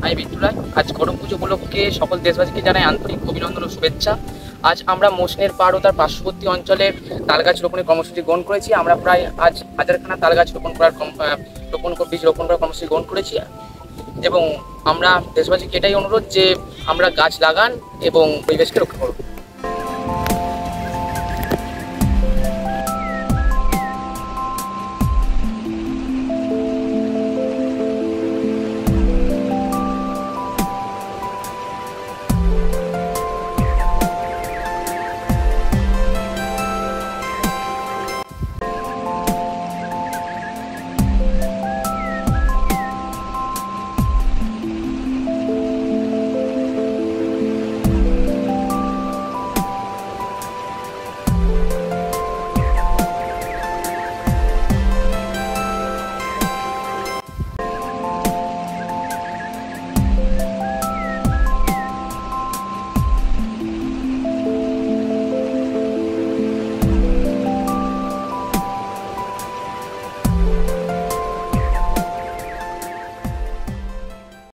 আমি বিট্টু রায়। আজ করম পুজো উপলক্ষে সকল দেশবাসীকে জানাই আন্তরিক অভিনন্দন ও শুভেচ্ছা। আজ আমরা মোশনের পাড় ও তার পার্শ্ববর্তী অঞ্চলে তালগাছ রোপণের কর্মসূচি গ্রহণ করেছি। আমরা প্রায় আজ 1000খানা তালগাছ বীজ রোপণ করার কর্মসূচি গ্রহণ করেছি এবং আমরা দেশবাসীকে এটাই অনুরোধ যে আমরা গাছ লাগান এবং পরিবেশকে রক্ষা করুন।